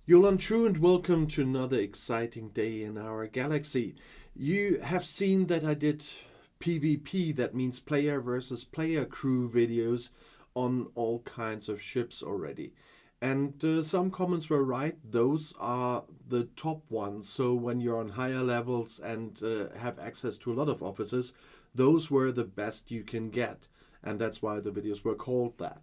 Yolan True and welcome to another exciting day in our galaxy. You have seen that I did PvP, that means player versus player crew videos on all kinds of ships already. And some comments were right, those are the top ones. So when you're on higher levels and have access to a lot of officers, those were the best you can get. And that's why the videos were called that.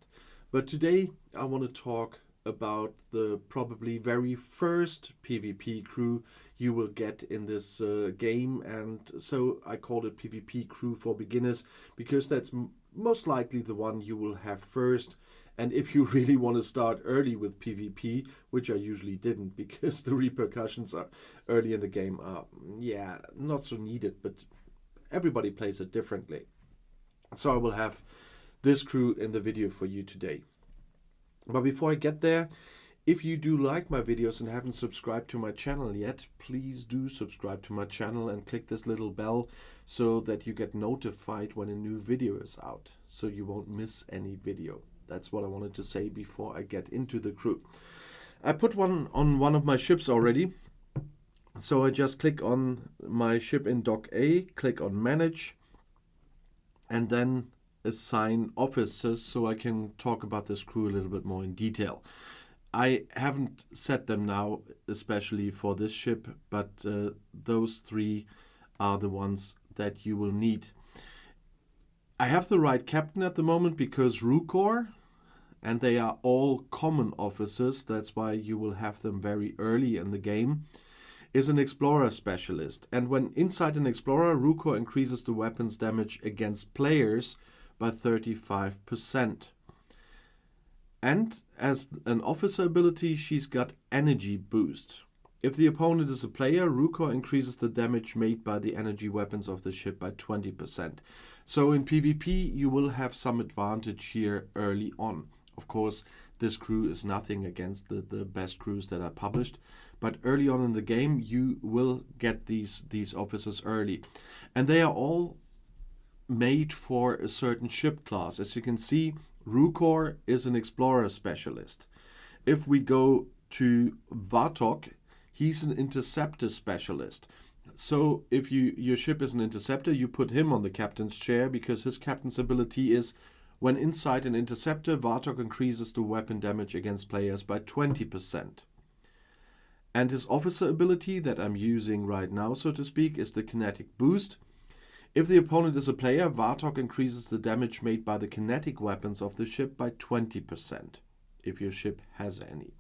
But today I want to talk about the probably very first PvP crew you will get in this game, and so I call it PvP crew for beginners because that's most likely the one you will have first. And if you really want to start early with PvP, which I usually didn't because the repercussions are early in the game are not so needed, but everybody plays it differently. So I will have this crew in the video for you today. But before I get there, if you do like my videos and haven't subscribed to my channel yet, please do subscribe to my channel and click this little bell so that you get notified when a new video is out, so you won't miss any video. That's what I wanted to say before I get into the crew. I put one on one of my ships already. So I just click on my ship in Dock A, click on Manage, and then assign officers so I can talk about this crew a little bit more in detail. I haven't set them now, especially for this ship, but those three are the ones that you will need. I have the right captain at the moment because Rukor, and they are all common officers, that's why you will have them very early in the game, is an explorer specialist. And when inside an explorer, Rukor increases the weapons damage against players by 35%. And as an officer ability, she's got energy boost. If the opponent is a player, Rukor increases the damage made by the energy weapons of the ship by 20%. So in PvP, you will have some advantage here early on. Of course, this crew is nothing against the best crews that are published, but early on in the game, you will get these officers early. And they are all made for a certain ship class. As you can see, Rukor is an explorer specialist. If we go to Vartok, he's an interceptor specialist. So if your ship is an interceptor, you put him on the captain's chair because his captain's ability is when inside an interceptor, Vartok increases the weapon damage against players by 20%. And his officer ability that I'm using right now, so to speak, is the kinetic boost. If the opponent is a player, Vartok increases the damage made by the kinetic weapons of the ship by 20%, if your ship has any.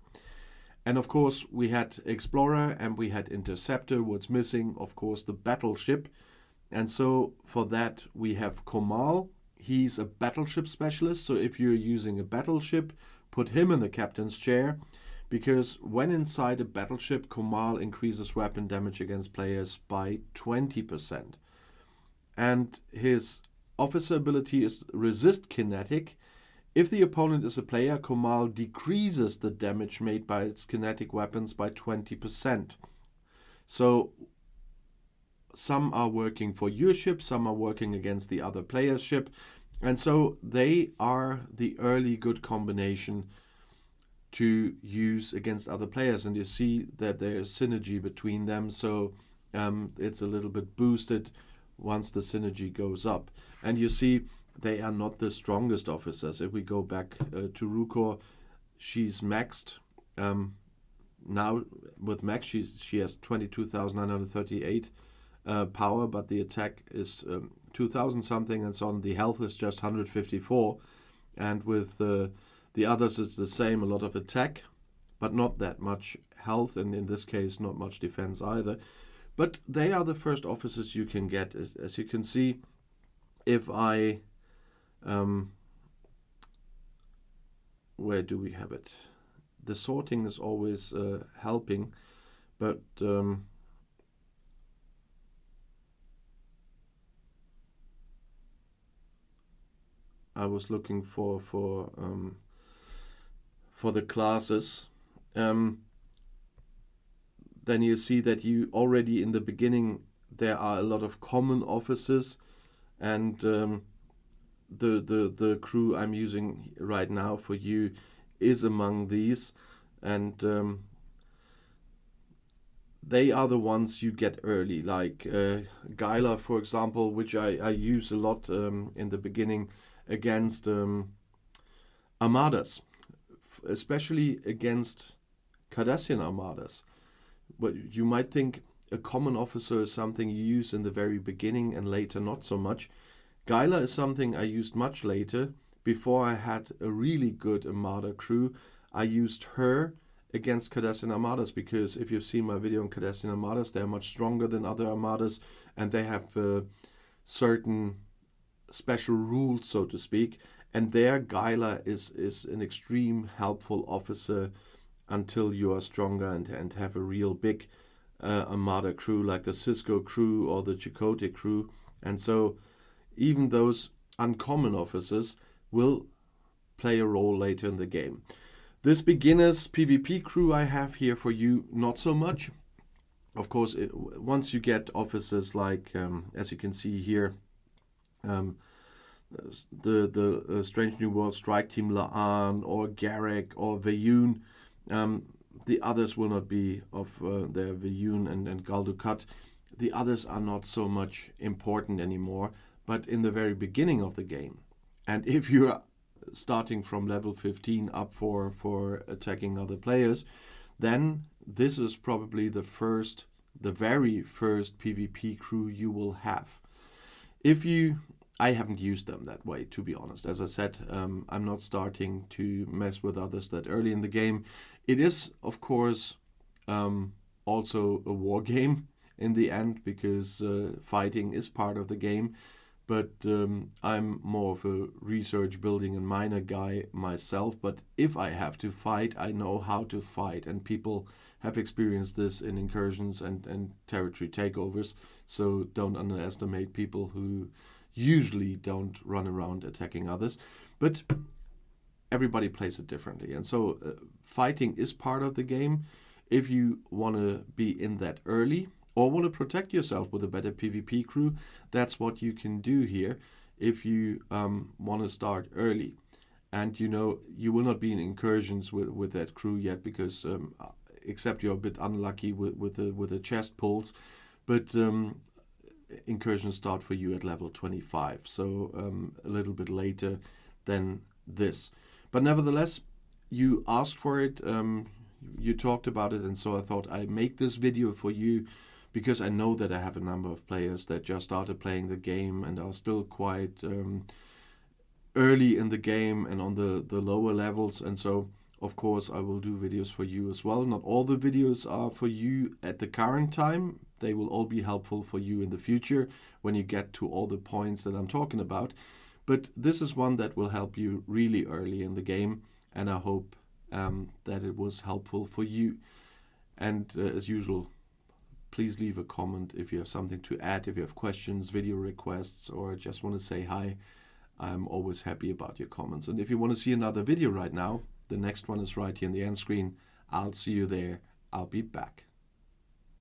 And of course, we had Explorer and we had Interceptor. What's missing, of course, the battleship. And so for that, we have Komal. He's a battleship specialist. So if you're using a battleship, put him in the captain's chair, because when inside a battleship, Komal increases weapon damage against players by 20%. And his officer ability is resist kinetic. If the opponent is a player, Komal decreases the damage made by its kinetic weapons by 20%. So some are working for your ship, some are working against the other player's ship. And so they are the early good combination to use against other players. And you see that there's synergy between them. So it's a little bit boosted once the synergy goes up. And you see they are not the strongest officers. If we go back to Rukor, she's maxed. Now with max she has 22,938 power, but the attack is 2,000 something and so on. The health is just 154, and with the others it's the same, a lot of attack but not that much health, and in this case not much defense either. But they are the first officers you can get. As you can see, if I where do we have it? The sorting is always helping, but I was looking for the classes. Then you see that you already in the beginning there are a lot of common officers, and the crew I'm using right now for you is among these. And they are the ones you get early, like Geiler, for example, which I use a lot in the beginning against armadas, especially against Cardassian armadas. But you might think a common officer is something you use in the very beginning and later not so much. Geiler is something I used much later. Before I had a really good armada crew, I used her against Cardassian armadas, because if you've seen my video on Cardassian armadas, they're much stronger than other armadas, and they have certain special rules, so to speak. And there, Geiler is an extreme helpful officer until you are stronger and have a real big armada crew, like the Cisco crew or the Chakotay crew. And so even those uncommon officers will play a role later in the game. This beginner's PvP crew I have here for you, not so much. Of course, once you get officers like, as you can see here, the Strange New World Strike Team La'an or Garrick or Veyun, the others will not be of their Veyun and Gul Dukat. The others are not so much important anymore, but in the very beginning of the game. And if you're starting from level 15 up for attacking other players, then this is probably the very first PvP crew you will have. I haven't used them that way, to be honest. As I said, I'm not starting to mess with others that early in the game. It is, of course, also a war game in the end, because fighting is part of the game. But I'm more of a research, building, and miner guy myself. But if I have to fight, I know how to fight. And people have experienced this in incursions and territory takeovers. So don't underestimate people who usually don't run around attacking others. But everybody plays it differently. And so fighting is part of the game. If you want to be in that early, or want to protect yourself with a better PvP crew, that's what you can do here if you want to start early. And you will not be in incursions with that crew yet, because except you're a bit unlucky with the chest pulls, but incursions start for you at level 25, so a little bit later than this. But nevertheless, you asked for it, you talked about it, and so I thought I'd make this video for you, because I know that I have a number of players that just started playing the game and are still quite early in the game and on the lower levels. And so, of course, I will do videos for you as well. Not all the videos are for you at the current time. They will all be helpful for you in the future when you get to all the points that I'm talking about. But this is one that will help you really early in the game, and I hope that it was helpful for you. And as usual, please leave a comment if you have something to add, if you have questions, video requests, or just want to say hi. I'm always happy about your comments. And if you want to see another video right now, the next one is right here in the end screen. I'll see you there. I'll be back.